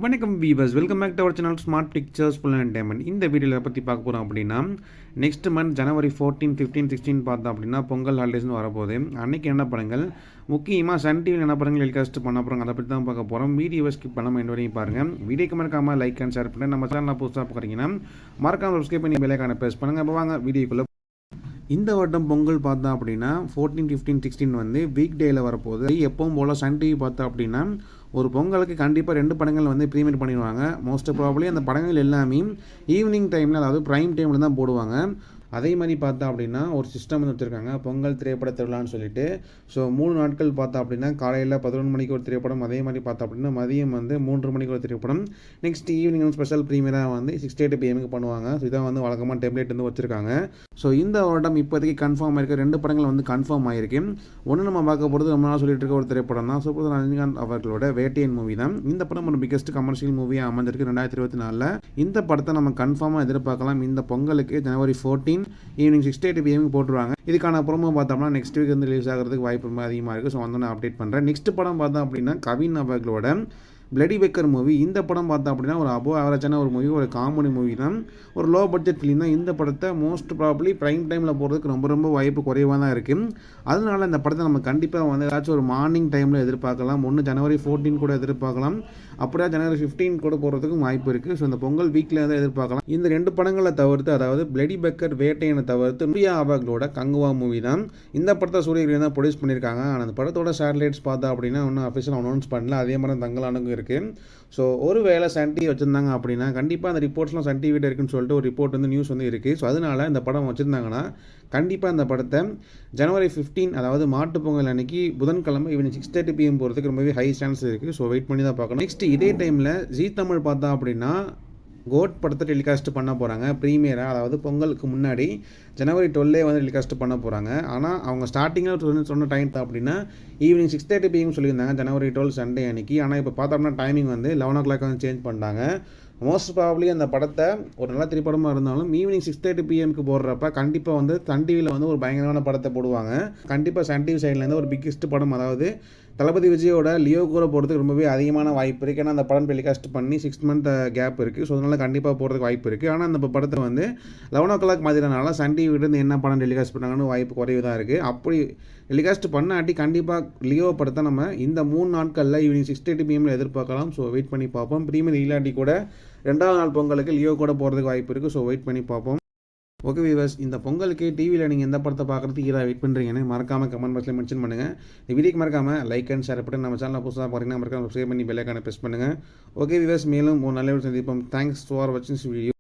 வணக்கம் viewers, welcome back to our channel Smart Pictures full entertainment. இந்த வீடியோவில் பற்றி பார்க்க போகிறோம் அப்படின்னா, நெக்ஸ்ட் மந்த் ஜனவரி 14, 15, 16 பார்த்தோம் அப்படின்னா பொங்கல் ஹாலிடேஸ்னு வரப்போகுது. அன்றைக்கி என்ன படங்கள் முக்கியமாக சன் டிவியில் என்ன படங்கள் டெலிகாஸ்ட் பண்ண போகிறாங்க அதை பற்றி தான் பார்க்க போகிறோம். வீடியோவை ஸ்கிப் பண்ணாமல் எண்ட் வரையும் பாருங்கள். வீடியோக்கு மறக்காமல் லைக் அண்ட் ஷேர் பண்ணி நம்ம சேனலில் புதுசாக பார்க்குறீங்கன்னா மறக்காமல் சப்ஸ்கிரைப் பண்ணி பெல்லைக்கான ப்ரெஸ் பண்ணுங்கள். அப்போ வாங்க வீடியோக்குள்ளே. இந்த வருடம் பொங்கல் பார்த்தா அப்படின்னா 14, 15, 16 வந்து வீக் டேயில் வரப்போகுது. எப்பவும் போல் சன் டிவி பார்த்தா அப்படின்னா ஒரு பொங்கலுக்கு கண்டிப்பாக 2 படங்கள் வந்து ப்ரீமியர் பண்ணிடுவாங்க. மோஸ்ட் ப்ராபப்ளி அந்த படங்கள் எல்லாமே ஈவினிங் டைமில், அதாவது ப்ரைம் டைமில் தான் போடுவாங்க. அதே மாதிரி பார்த்தா அப்படின்னா ஒரு சிஸ்டம் வந்து வச்சுருக்காங்க, பொங்கல் திரைப்பட திருவிழான்னு சொல்லிட்டு. ஸோ 3 நாட்கள் பார்த்தா அப்படின்னா காலையில் 11 மணிக்கு ஒரு திரைப்படம், அதே மாதிரி பார்த்தா அப்படின்னா மதியம் வந்து 3 மணிக்கு ஒரு திரைப்படம், நெக்ஸ்ட் ஈவினிங் ஸ்பெஷல் ப்ரீமியராக வந்து 6:30 PM பண்ணுவாங்க. ஸோ இதான் வந்து வழக்கமாக டெம்ப்ளேட் வந்து வச்சுருக்காங்க. ஸோ இந்த வருடம் இப்போதைக்கு கன்ஃபார்ம் ஆகிருக்கு, 2 படங்கள் வந்து கன்ஃபார்ம் ஆகிருக்கு. ஒன்று நம்ம பார்க்க போகிறது ரொம்ப நாள் சொல்லிட்டு இருக்க ஒரு திரைப்படம் தான், சூப்பர் ரஜினிகாந்த் அவர்களோட வேட்டையன் மூவி தான். இந்த படம் ஒரு பிகெஸ்ட் கமர்ஷியல் மூவியாக அமைஞ்சிருக்கு 2024. இந்த படத்தை நம்ம கன்ஃபார்மாக எதிர்பார்க்கலாம். இந்த பொங்கலுக்கு ஜனவரி 14 ஈவினிங் 6:30 PM போட்டுருவாங்க. இதுக்கான ப்ரோமோ பார்த்தோம்னா நெக்ஸ்ட் வீக் வந்து ரிலீஸ் ஆகிறதுக்கு வாய்ப்பு ரொம்ப அதிகமாக இருக்குது. ஸோ வந்து நான் அப்டேட் பண்ணுறேன். நெக்ஸ்ட் படம் பார்த்தோம் அப்படின்னா கவின் அவர்களோட பிளடி பெக்கர் மூவி. இந்த படம் பார்த்தா அப்படின்னா ஒரு அபோவ் ஆவரேஜான ஒரு மூவி, ஒரு காமெடி மூவி தான், ஒரு லோ பட்ஜெட் ஃபிலிம் தான். இந்த படத்தை மோஸ்ட் ப்ராபப்ளி ப்ரைம் டைமில் போகிறதுக்கு ரொம்ப வாய்ப்பு குறைவாக தான் இருக்குது. அதனால இந்த படத்தை நம்ம கண்டிப்பாக வந்து ஏதாச்சும் ஒரு மார்னிங் டைமில் எதிர்பார்க்கலாம். ஒன்று ஜனவரி 14 கூட எதிர்பார்க்கலாம், அப்படியே ஜனவரி 15 கூட போகிறதுக்கும் வாய்ப்பு இருக்குது. ஸோ இந்த பொங்கல் வீக்கில் தான் எதிர்பார்க்கலாம். இந்த 2 படங்களை தவிர்த்து, அதாவது பிளடி பெக்கர் வேட்டையனை தவிர்த்து சூர்யா அவர்களோட கங்குவா மூவி தான். இந்த படத்தை சூரிய தான் ப்ரொடியூஸ் பண்ணியிருக்காங்க. ஆனால் அந்த படத்தோட சேட்டலைட்ஸ் பார்த்தா அப்படின்னா ஒன்றும் அஃபிஷியல் அனௌன்ஸ் பண்ணல. அதே மாதிரி தங்கலானுக்கும் இருக்குது. ஸோ ஒரு வேளை சன் டிவி வச்சுருந்தாங்க அப்படின்னா கண்டிப்பாக அந்த ரிப்போர்ட்ஸ்லாம் சன் டிவிட்ட இருக்குன்னு சொல்லிட்டு ஒரு ரிப்போர்ட் வந்து நியூஸ் வந்து இருக்குது. ஸோ அதனால் இந்த படம் வச்சுருந்தாங்கன்னா கண்டிப்பாக இந்த படத்தை ஜனவரி 15, அதாவது மாட்டுப் பொங்கல் அன்னைக்கு புதன்கிழமை ஈவினிங் 6:30 PM போகிறதுக்கு ரொம்பவே ஹை சான்ஸ் இருக்குது. ஸோ வெயிட் பண்ணி தான் பார்க்கணும். நெக்ஸ்ட் இதே டைமில் ஜீ தமிழ் பார்த்தா அப்படின்னா கோட் படத்தை டெலிகாஸ்ட் பண்ண போகிறாங்க ப்ரீமியராக, அதாவது பொங்கலுக்கு முன்னாடி ஜனவரி 12 வந்து டெலிகாஸ்ட் பண்ண போகிறாங்க. ஆனால் அவங்க ஸ்டார்டிங்கில் சொன்ன டைம் தான் அப்படின்னா ஈவினிங் 6:30 PM சொல்லியிருந்தாங்க ஜனவரி 12 சண்டே அன்றைக்கி. ஆனால் இப்போ பார்த்தோம்னா டைமிங் வந்து 11 o'clock வந்து சேஞ்ச் பண்ணிட்டாங்க. மோஸ்ட் ப்ராபப்ளி அந்த படத்தை ஒரு நல்ல திரைப்படமாக இருந்தாலும் ஈவினிங் 6:30 PM போடுறப்ப கண்டிப்பாக வந்து சன் டிவியில் வந்து ஒரு பயங்கரமான படத்தை போடுவாங்க. கண்டிப்பாக சன் டிவி சைட்லேருந்து ஒரு பிக்கெஸ்ட் படம், அதாவது தளபதி விஜயோட லியோ கூட போகிறதுக்கு ரொம்பவே அதிகமான வாய்ப்பு இருக்குது. ஏன்னா அந்த படம் டெலிகாஸ்ட் பண்ணி 6 month கேப் இருக்குது. ஸோ அதனால் கண்டிப்பாக போகிறதுக்கு வாய்ப்பு இருக்குது. ஆனால் அந்த படத்தை வந்து 11 o'clock மாதிரினால சன் டிவிலேருந்து என்ன படம் டெலிகாஸ்ட் பண்ணாங்கன்னு வாய்ப்பு குறைவு தான் இருக்குது. அப்படி டெலிகாஸ்ட் பண்ணாட்டி கண்டிப்பாக லியோ படத்தை நம்ம இந்த 3 நாட்களில் ஈவினிங் 6:30 PM எதிர்பார்க்கலாம். ஸோ வெயிட் பண்ணி பார்ப்போம். ப்ரீமியர் இல்லாட்டி கூட 2வது நாள் பொங்கலுக்கு லியோ கூட போகிறதுக்கு வாய்ப்பு இருக்குது. ஸோ வெயிட் பண்ணி பார்ப்போம். ஓகே வீவர்ஸ், இந்த பொங்கலுக்கு டிவியில் நீங்கள் எந்த படத்தை பார்க்குறதுக்கு ஈராக வெயிட் பண்ணுறீங்கன்னு மறக்காமல் கமெண்ட் பாக்ஸில் மென்ஷன் பண்ணுங்கள். இந்த வீடியோக்கு மறக்காமல் லைக் அண்ட் ஷேர் பண்ணி நம்ம சேனலில் புதுசாக பார்த்தீங்கன்னா மறக்காமல் சப்ஸ்கிரைப் பண்ணி பெல் ஐகானை ப்ரெஸ் பண்ணுங்கள். ஓகே வீவர்ஸ், மேலும் ஒரு நல்ல வீடியோ சந்திப்போம். தேங்க்ஸ் ஃபார் வாட்சிங் திஸ் வீடியோ.